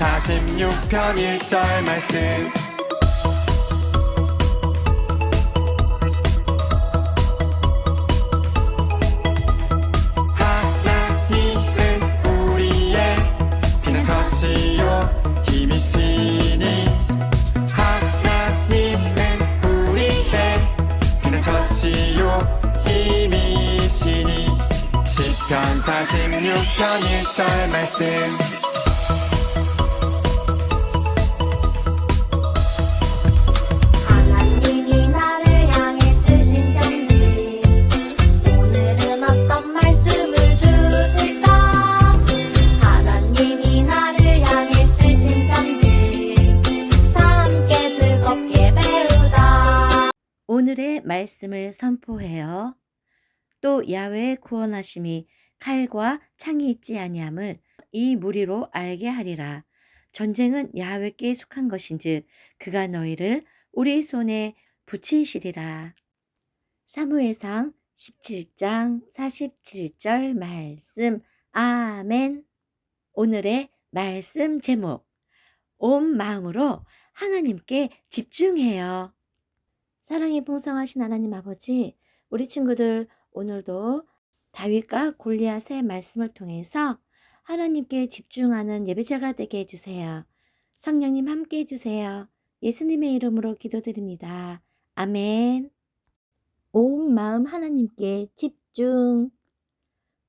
46편 1절 말씀. 하나님은 우리의 피난처시요 힘이시니. 하나님은 우리의 피난처시요 힘이시니. 시편 46편 1절 말씀. 하나님이 나를 향해 쓰신 편지, 오늘은 어떤 말씀을 주실까? 하나님이 나를 향해 쓰신 편지, 함께 즐겁게 배우자. 오늘의 말씀을 선포해요. 또 야외의 구원하심이 칼과 창이 있지 아니함을 이 무리로 알게 하리라. 전쟁은 야외께 속한 것인즉 그가 너희를 우리 손에 붙이시리라. 사무엘상 17장 47절 말씀. 아멘. 오늘의 말씀 제목. 온 마음으로 하나님께 집중해요. 사랑이 풍성하신 하나님 아버지, 우리 친구들 오늘도 다윗과 골리앗의 말씀을 통해서 하나님께 집중하는 예배자가 되게 해주세요. 성령님 함께 해주세요. 예수님의 이름으로 기도드립니다. 아멘. 온 마음 하나님께 집중.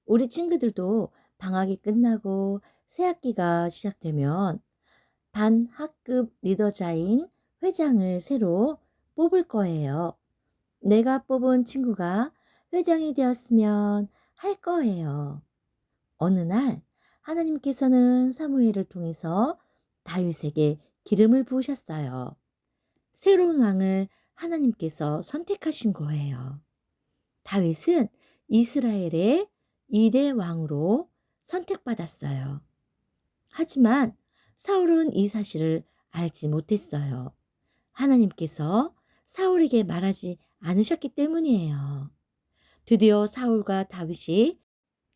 우리 친구들도 방학이 끝나고 새학기가 시작되면 반 학급 리더자인 회장을 새로 뽑을 거예요. 내가 뽑은 친구가 회장이 되었으면 할 거예요. 어느 날 하나님께서는 사무엘을 통해서 다윗에게 기름을 부으셨어요. 새로운 왕을 하나님께서 선택하신 거예요. 다윗은 이스라엘의 2대 왕으로 선택받았어요. 하지만 사울은 이 사실을 알지 못했어요. 하나님께서 사울에게 말하지 않으셨기 때문이에요. 드디어 사울과 다윗이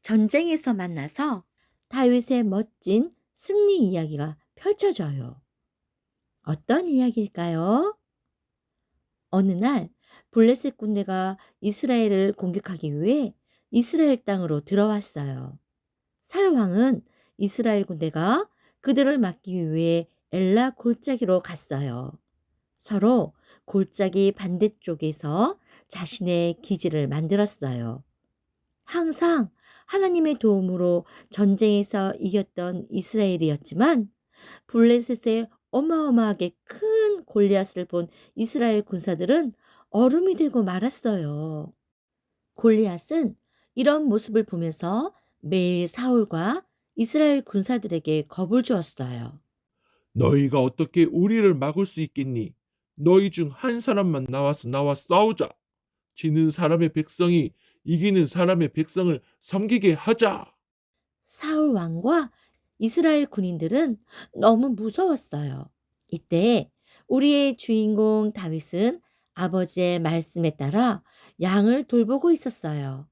전쟁에서 만나서 다윗의 멋진 승리 이야기가 펼쳐져요. 어떤 이야기일까요? 어느 날 블레셋 군대가 이스라엘을 공격하기 위해 이스라엘 땅으로 들어왔어요. 살 왕은 이스라엘 군대가 그들을 막기 위해 엘라 골짜기로 갔어요. 서로 골짜기 반대쪽에서 자신의 기지를 만들었어요. 항상 하나님의 도움으로 전쟁에서 이겼던 이스라엘이었지만 블레셋의 어마어마하게 큰 골리앗을 본 이스라엘 군사들은 얼음이 되고 말았어요. 골리앗은 이런 모습을 보면서 매일 사울과 이스라엘 군사들에게 겁을 주었어요. 너희가 어떻게 우리를 막을 수 있겠니? 너희 중 한 사람만 나와서 나와 싸우자. 지는 사람의 백성이 이기는 사람의 백성을 섬기게 하자. 사울 왕과 이스라엘 군인들은 너무 무서웠어요. 이때 우리의 주인공 다윗은 아버지의 말씀에 따라 양을 돌보고 있었어요.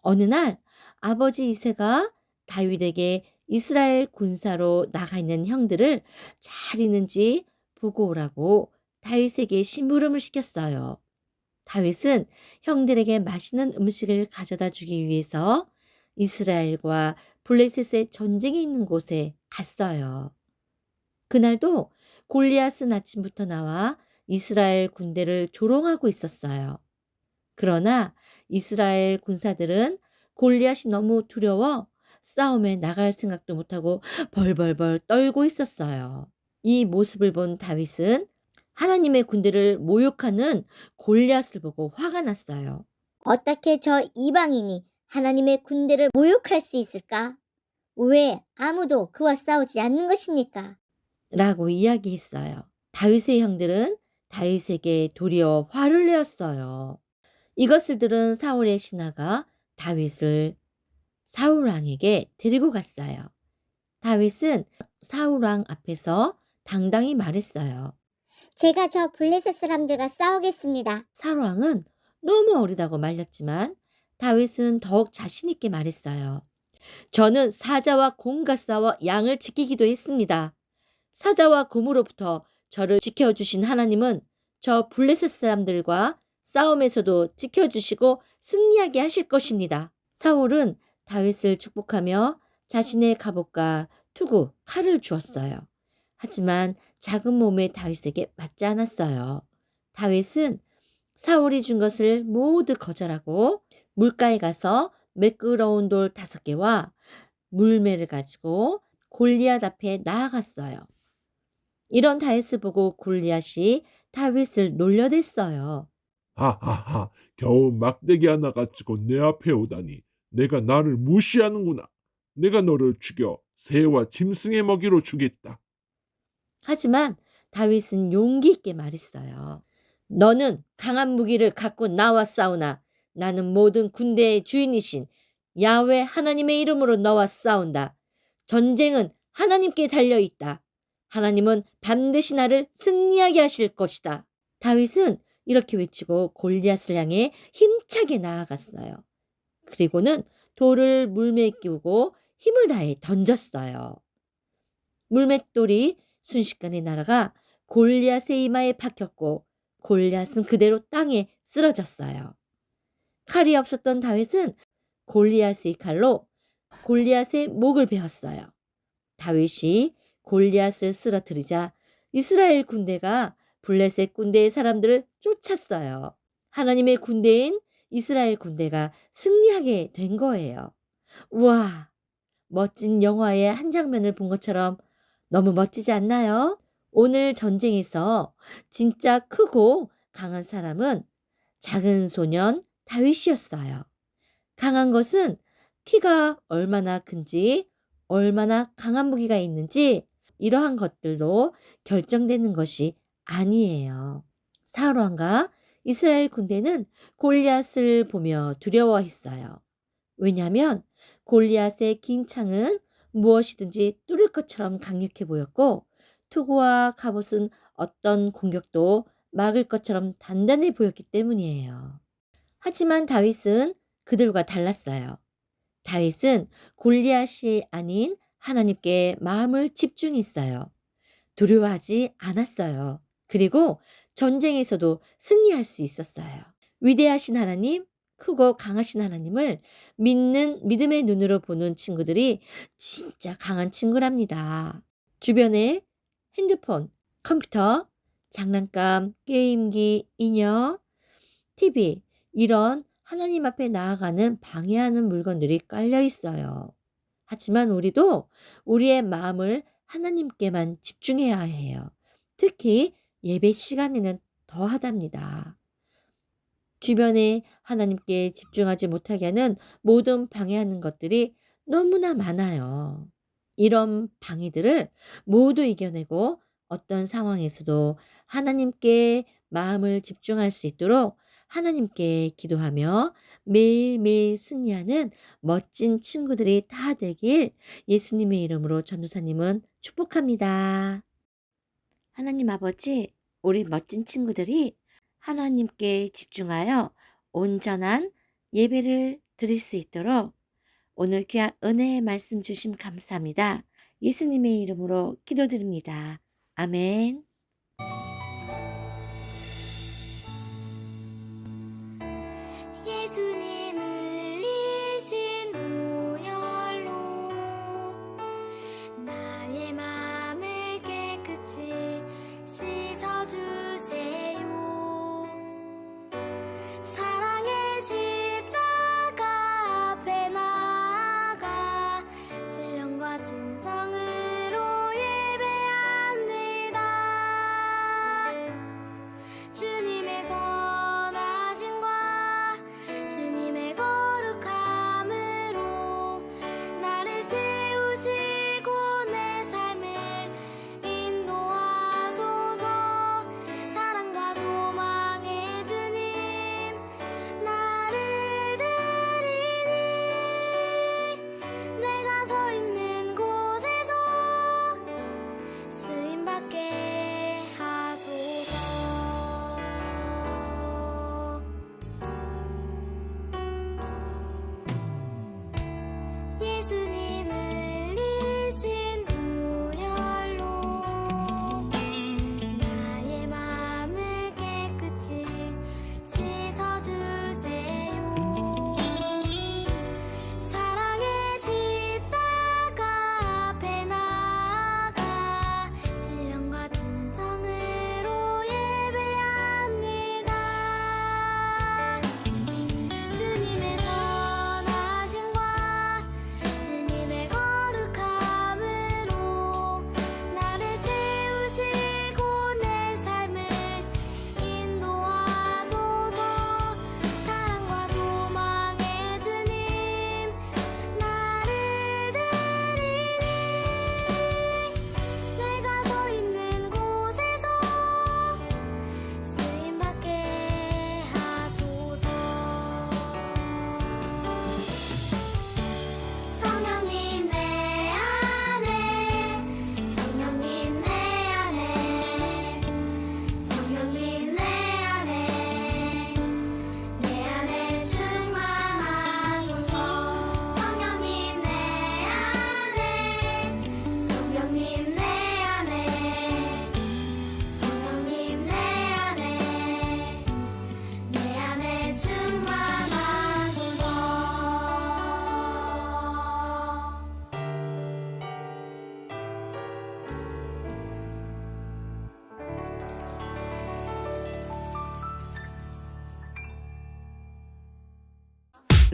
어느 날 아버지 이새가 다윗에게 이스라엘 군사로 나가 있는 형들을 잘 있는지 보고 오라고 다윗에게 심부름을 시켰어요. 다윗은 형들에게 맛있는 음식을 가져다 주기 위해서 이스라엘과 블레셋의 전쟁이 있는 곳에 갔어요. 그날도 골리앗은 아침부터 나와 이스라엘 군대를 조롱하고 있었어요. 그러나 이스라엘 군사들은 골리앗이 너무 두려워 싸움에 나갈 생각도 못하고 벌벌벌 떨고 있었어요. 이 모습을 본 다윗은 하나님의 군대를 모욕하는 골리앗을 보고 화가 났어요. 어떻게 저 이방인이 하나님의 군대를 모욕할 수 있을까? 왜 아무도 그와 싸우지 않는 것입니까? 라고 이야기했어요. 다윗의 형들은 다윗에게 도리어 화를 내었어요. 이것을 들은 사울의 신하가 다윗을 사울왕에게 데리고 갔어요. 다윗은 사울왕 앞에서 당당히 말했어요. 제가 저 블레셋 사람들과 싸우겠습니다. 사울왕은 너무 어리다고 말렸지만 다윗은 더욱 자신 있게 말했어요. 저는 사자와 곰과 싸워 양을 지키기도 했습니다. 사자와 곰으로부터 저를 지켜주신 하나님은 저 블레셋 사람들과 싸움에서도 지켜주시고 승리하게 하실 것입니다. 사울은 다윗을 축복하며 자신의 갑옷과 투구, 칼을 주었어요. 하지만 작은 몸의 다윗에게 맞지 않았어요. 다윗은 사울이 준 것을 모두 거절하고 물가에 가서 매끄러운 돌 5개와 물매를 가지고 골리앗 앞에 나아갔어요. 이런 다윗을 보고 골리앗이 다윗을 놀려댔어요. 하하하, 겨우 막대기 하나 가지고 내 앞에 오다니. 내가 나를 무시하는구나. 내가 너를 죽여 새와 짐승의 먹이로 주겠다. 하지만 다윗은 용기 있게 말했어요. 너는 강한 무기를 갖고 나와 싸우나 나는 모든 군대의 주인이신 야훼 하나님의 이름으로 너와 싸운다. 전쟁은 하나님께 달려있다. 하나님은 반드시 나를 승리하게 하실 것이다. 다윗은 이렇게 외치고 골리앗을 향해 힘차게 나아갔어요. 그리고는 돌을 물매에 끼우고 힘을 다해 던졌어요. 물맷돌이 순식간에 날아가 골리앗의 이마에 박혔고 골리앗은 그대로 땅에 쓰러졌어요. 칼이 없었던 다윗은 골리앗의 칼로 골리앗의 목을 베었어요. 다윗이 골리앗을 쓰러뜨리자 이스라엘 군대가 블레셋 군대의 사람들을 쫓았어요. 하나님의 군대인 이스라엘 군대가 승리하게 된 거예요. 우와, 멋진 영화의 한 장면을 본 것처럼 너무 멋지지 않나요? 오늘 전쟁에서 진짜 크고 강한 사람은 작은 소년 다윗이었어요. 강한 것은 키가 얼마나 큰지, 얼마나 강한 무기가 있는지 이러한 것들로 결정되는 것이 아니에요. 사울 왕과 이스라엘 군대는 골리앗을 보며 두려워했어요. 왜냐하면 골리앗의 긴 창은 무엇이든지 뚫을 것처럼 강력해 보였고 투구와 갑옷은 어떤 공격도 막을 것처럼 단단해 보였기 때문이에요. 하지만 다윗은 그들과 달랐어요. 다윗은 골리앗이 아닌 하나님께 마음을 집중했어요. 두려워하지 않았어요. 그리고 전쟁에서도 승리할 수 있었어요. 위대하신 하나님, 크고 강하신 하나님을 믿는 믿음의 눈으로 보는 친구들이 진짜 강한 친구랍니다. 주변에 핸드폰, 컴퓨터, 장난감, 게임기, 인형, TV 이런 하나님 앞에 나아가는 방해하는 물건들이 깔려 있어요. 하지만 우리도 우리의 마음을 하나님께만 집중해야 해요. 특히 예배 시간에는 더하답니다. 주변에 하나님께 집중하지 못하게 하는 모든 방해하는 것들이 너무나 많아요. 이런 방해들을 모두 이겨내고 어떤 상황에서도 하나님께 마음을 집중할 수 있도록 하나님께 기도하며 매일매일 승리하는 멋진 친구들이 다 되길 예수님의 이름으로 전도사님은 축복합니다. 하나님 아버지, 우리 멋진 친구들이 하나님께 집중하여 온전한 예배를 드릴 수 있도록 오늘 귀한 은혜의 말씀 주심 감사합니다. 예수님의 이름으로 기도드립니다. 아멘. 예수님을 이신 보혈로 나의 맘을 깨끗이 씻어주세요. 사랑의 십자가 앞에 나아가 신령과 진정으로 예배합니다.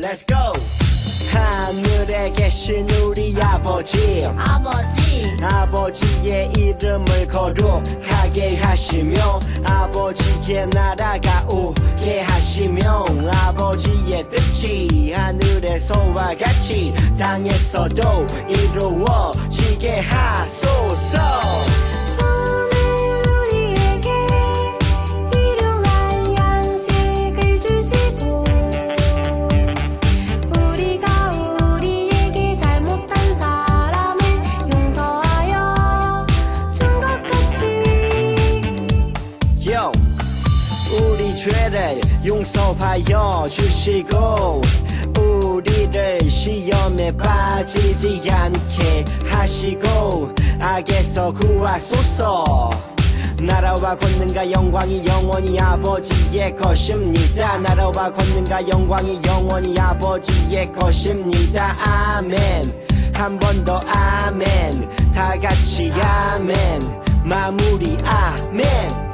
Let's go. 하늘에 계신 우리 아버지, 아버지의 이름을 거룩하게 하시며 아버지의 나라가 오게 하시며 아버지의 뜻이 하늘에서와 같이 땅에서도 이루어지게 하소서. 오늘 우리에게 일용할 양식을 주시고 우리가 우리에게 잘못한 사람을 용서하여 준 것 같이 Yo, 우리 죄를 용서하여 주시고 우리를 시험에 빠지지 않게 하시고 악에서 구하소서. 나라와 권능과 영광이 영원히 아버지의 것입니다. 나라와 권능과 영광이 영원히 아버지의 것입니다. 아멘. 한 번 더 아멘. 다 같이 아멘. 마무리 아멘.